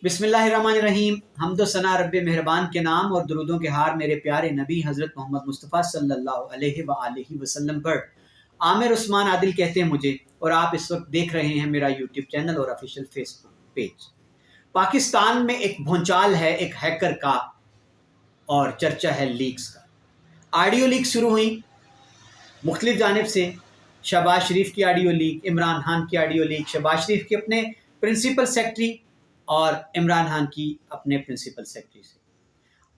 बिस्मिल्लाहिर्रहमानिर्रहीम। हमद व सना रब्बे मेहरबान के नाम और दुरूदों के हार मेरे प्यारे नबी हज़रत मोहम्मद मुस्तफ़ा सल्लल्लाहु अलैहि वसल्लम पर। आमिर उस्मान आदिल कहते हैं मुझे, और आप इस वक्त देख रहे हैं मेरा यूट्यूब चैनल और ऑफिशियल फेसबुक पेज। पाकिस्तान में एक भूचाल है, एक हैकर का, और चर्चा है लीक्स का। ऑडियो लीक शुरू हुई मुख्तलिफ जानिब से। शहबाज शरीफ की ऑडियो लीक, इमरान खान की ऑडियो लीक, शहबाज शरीफ के अपने प्रिंसिपल सेक्रेटरी और इमरान खान की अपने प्रिंसिपल सेक्रेटरी से।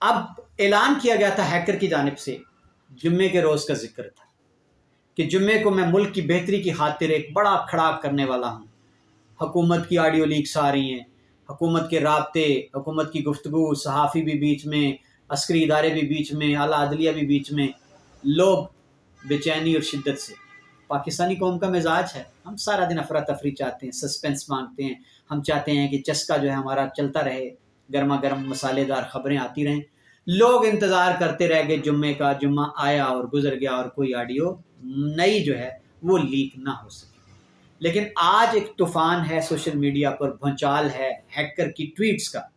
अब ऐलान किया गया था हैकर की जानिब से, जुम्मे के रोज़ का जिक्र था कि जुम्मे को मैं मुल्क की बेहतरी की खातिर एक बड़ा खड़ाक करने वाला हूँ। हुकूमत की ऑडियो लीक्स आ रही हैं, हुकूमत के राब्ते, हुकूमत की गुफ्तगू, सहाफ़ी भी बीच में, अस्करी इदारे भी बीच में, आला अदलिया भी बीच में। लोग बेचैनी और शिद्दत से, पाकिस्तानी कौम का मिजाज है, हम सारा दिन अफरा तफरी चाहते हैं, सस्पेंस मांगते हैं। हम चाहते हैं कि चस्का जो है हमारा चलता रहे, गर्मा गर्म मसालेदार खबरें आती रहें। लोग इंतज़ार करते रह गए जुम्मे का। जुम्मा आया और गुजर गया और कोई ऑडियो नई जो है वो लीक ना हो सके। लेकिन आज एक तूफ़ान है सोशल मीडिया पर, भूचाल है हैकर की ट्वीट्स का।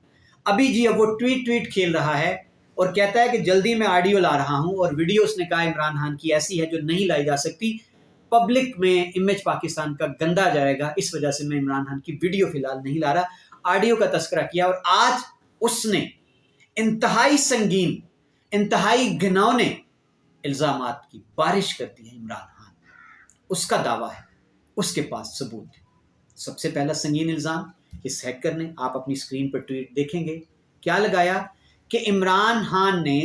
अभी जी अब वो ट्वीट खेल रहा है और कहता है कि जल्दी मैं ऑडियो ला रहा हूँ, और वीडियो उसने कहा इमरान खान की ऐसी है जो नहीं लाई जा सकती। पब्लिक में इमेज पाकिस्तान का गंदा जाएगा, इस वजह से मैं इमरान खान की वीडियो फिलहाल नहीं ला रहा। ऑडियो का तस्करा किया और आज उसने इंतहाई संगीन, इंतहाई घिनौने इल्ज़ामात की बारिश कर दी है इमरान खान। उसका दावा है, उसके पास सबूत है। सबसे पहला संगीन इल्ज़ाम इस हैकर ने, आप अपनी स्क्रीन पर ट्वीट देखेंगे, क्या लगाया कि इमरान खान ने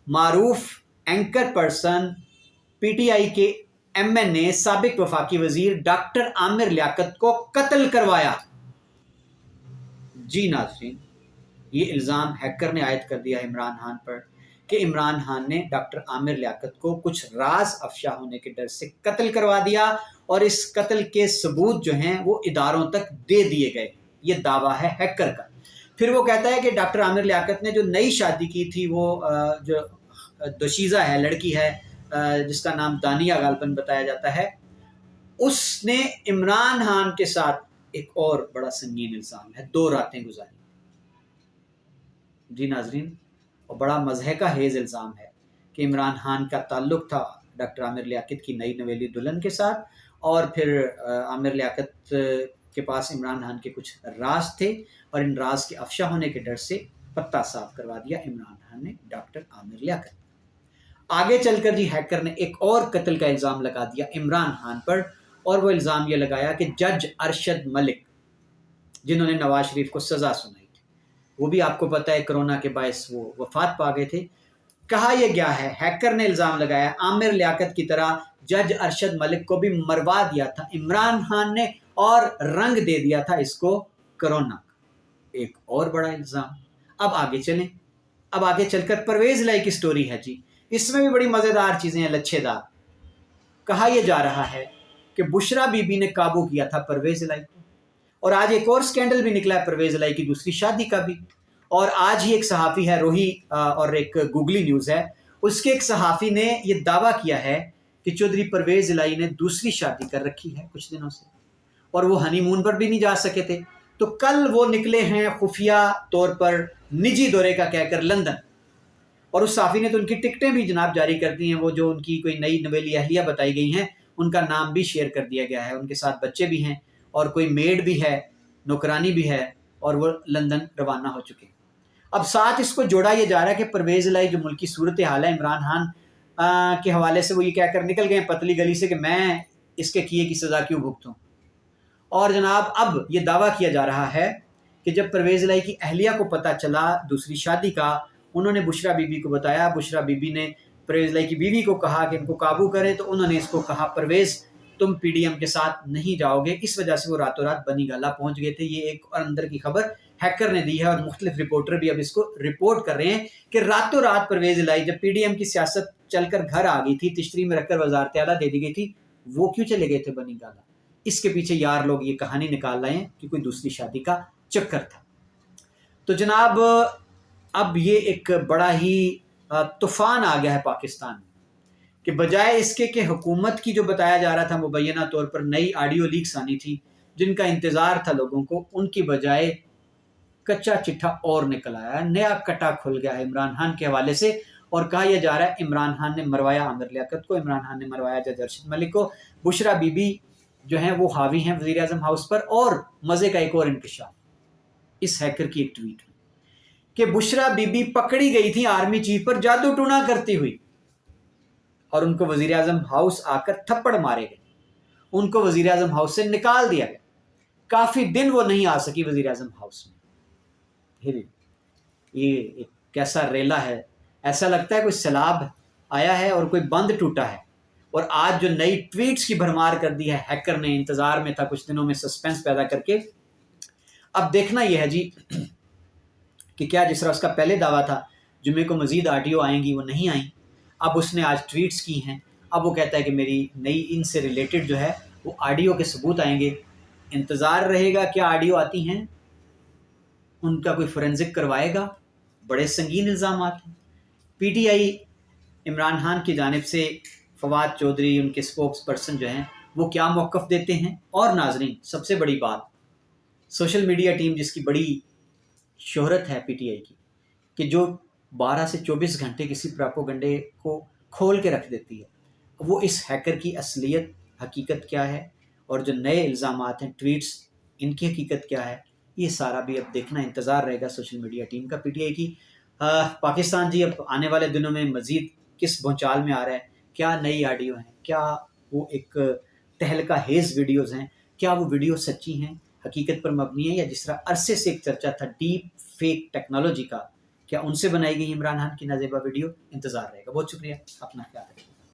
मारूफ एंकर पर्सन पीटीआई के एमएनए साबिक वफाकी वजीर डॉक्टर आमिर लियाकत को कत्ल करवाया। जी नाज़रीन, ये इल्ज़ाम हैकर ने आयद कर दिया इमरान खान पर कि इमरान खान ने डॉक्टर आमिर लियाकत को कुछ राज अफशा होने के डर से कत्ल करवा दिया, और इस कत्ल के सबूत जो हैं वो इदारों तक दे दिए गए। ये दावा है हैकर का। फिर वो कहता है कि डॉक्टर आमिर लियाकत ने जो नई शादी की थी, वो जो दोशीज़ा है, लड़की है जिसका नाम दानिया गालबन बताया जाता है, उसने इमरान खान के साथ एक और बड़ा संगीन इल्ज़ाम है, 2 रातें गुजारी। जी नाजरीन, और बड़ा मज़हे का हेज़ इल्ज़ाम है कि इमरान खान का ताल्लुक़ था डॉक्टर आमिर लियाकत की नई नवेली दुल्हन के साथ, और फिर आमिर लियाकत के पास इमरान खान के कुछ राज थे, और इन राज के अफशा होने के डर से पत्ता साफ करवा दिया इमरान खान ने डॉक्टर आमिर लियाकत। आगे चलकर जी हैकर ने एक और कत्ल का इल्ज़ाम लगा दिया इमरान खान पर, और वो इल्ज़ाम ये लगाया कि जज अरशद मलिक, जिन्होंने नवाज शरीफ को सज़ा सुनाई थी, वो भी आपको पता है कोरोना के बायस वो वफात पा गए थे। कहा यह गया है, हैकर ने इल्ज़ाम लगाया आमिर लियाकत की तरह जज अरशद मलिक को भी मरवा दिया था इमरान खान ने, और रंग दे दिया था इसको कोरोना का। एक और बड़ा इल्ज़ाम। अब आगे चलें, अब आगे चलकर परवेज़ लाई की स्टोरी है जी, इसमें भी बड़ी मज़ेदार चीज़ें हैं, लच्छेदार। कहा यह जा रहा है कि बुशरा बीबी ने काबू किया था परवेज़ लाई को, और आज एक और स्कैंडल भी निकला है परवेज़ लाई की दूसरी शादी का भी। और आज ही एक सहाफ़ी है रोही, और एक गूगली न्यूज़ है, उसके एक सहाफ़ी ने यह दावा किया है कि चौधरी परवेज़ लाई ने दूसरी शादी कर रखी है कुछ दिनों से, और वो हनीमून पर भी नहीं जा सके थे। तो कल वो निकले हैं खुफिया तौर पर निजी दौरे का कहकर लंदन, और उस साफ़ी ने तो उनकी टिकटें भी जनाब जारी कर दी हैं। वो जो उनकी कोई नई नवेली अहलिया बताई गई हैं, उनका नाम भी शेयर कर दिया गया है, उनके साथ बच्चे भी हैं, और कोई मेड भी है, नौकरानी भी है, और वो लंदन रवाना हो चुके हैं। अब साथ इसको जोड़ा ये जा रहा है कि परवेज़ लाई जो मुल्की सूरत हाल है इमरान खान के हवाले से, वो ये कहकर निकल गए पतली गली से कि मैं इसके किए की सज़ा क्यों भुगतूँ। और जनाब अब ये दावा किया जा रहा है कि जब परवेज़ लाई की अहलिया को पता चला दूसरी शादी का, उन्होंने बुशरा बीबी को बताया। बुशरा बीबी ने परवेज़ लाई की बीवी को कहा कि इनको काबू करें, तो उन्होंने इसको कहा परवेज़ तुम पीडीएम के साथ नहीं जाओगे। इस वजह से वो रातों रात बनी गाला पहुंच गए थे। ये एक और अंदर की खबर हैकर ने दी है, और मुख्तलिफ रिपोर्टर भी अब इसको रिपोर्ट कर रहे हैं कि रातों रात परवेज़ लाई जब पीडीएम की सियासत चलकर घर आ गई थी, तिश्तरी में रखकर वजारत आला दे दी गई थी, वो क्यों चले गए थे बनी गाला। इसके पीछे यार लोग ये कहानी निकाल रहे हैं कि कोई दूसरी शादी का चक्कर था। तो जनाब अब ये एक बड़ा ही तूफ़ान आ गया है पाकिस्तान में, कि बजाय इसके कि हुकूमत की जो बताया जा रहा था मुबैना तौर पर नई ऑडियो लीक्स आनी थी जिनका इंतज़ार था लोगों को, उनकी बजाय कच्चा चिट्ठा और निकल आया, नया कटा खुल गया है इमरान खान के हवाले से, और कहा यह जा रहा है इमरान खान ने मरवाया आमिर लियाकत को, इमरान खान ने मरवाया जज अरशद मलिक को, बुशरा बीबी जो हैं वो हावी हैं वज़ीर आज़म हाउस पर। और मज़े का एक और इंकशाफ इस हैकर की एक ट्वीट में कि बुशरा बीबी पकड़ी गई थी आर्मी चीफ पर जादू टूना करती हुई, और उनको वज़ीर आज़म हाउस आकर थप्पड़ मारे गए, उनको वज़ीर आज़म हाउस से निकाल दिया गया, काफ़ी दिन वो नहीं आ सकी वज़ीर आज़म हाउस में। ये एक कैसा रेला है, ऐसा लगता है कोई सैलाब आया है और कोई बंद टूटा है, और आज जो नई ट्वीट्स की भरमार कर दी है हैकर ने, इंतज़ार में था कुछ दिनों में सस्पेंस पैदा करके। अब देखना यह है जी कि क्या जिस तरह उसका पहले दावा था जुम्मे को मज़ीद ऑडियो आएंगी, वो नहीं आई, अब उसने आज ट्वीट्स की हैं, अब वो कहता है कि मेरी नई इनसे रिलेटेड जो है वो ऑडियो के सबूत आएंगे। इंतज़ार रहेगा क्या ऑडियो आती हैं, उनका कोई फोरेंसिक करवाएगा, बड़े संगीन इल्ज़ामात हैं। पीटीआई इमरान खान की जानिब से फवाद चौधरी उनके स्पोक्स पर्सन जो हैं वो क्या मौक़िफ़ देते हैं। और नाज़रीन सबसे बड़ी बात, सोशल मीडिया टीम जिसकी बड़ी शोहरत है पीटीआई की, कि जो 12 से 24 घंटे किसी प्रोपेगेंडे को खोल के रख देती है, वो इस हैकर की असलियत हकीकत क्या है, और जो नए इल्ज़ामात हैं ट्वीट्स, इनकी हकीकत क्या है, ये सारा भी अब देखना इंतज़ार रहेगा सोशल मीडिया टीम का पीटीआई की। पाकिस्तान जी अब आने वाले दिनों में मज़ीद किस भूचाल में आ रहा है, क्या नई ऑडियो हैं, क्या वो एक तहलका हेज़ वीडियोज़ हैं, क्या वो वीडियो सच्ची हैं, हकीकत पर मबनी है, या जिस तरह अरसे से एक चर्चा था डीप फेक टेक्नोलॉजी का, क्या उनसे बनाई गई इमरान खान की नाजेबा वीडियो। इंतज़ार रहेगा। बहुत शुक्रिया, अपना ख्याल रखें।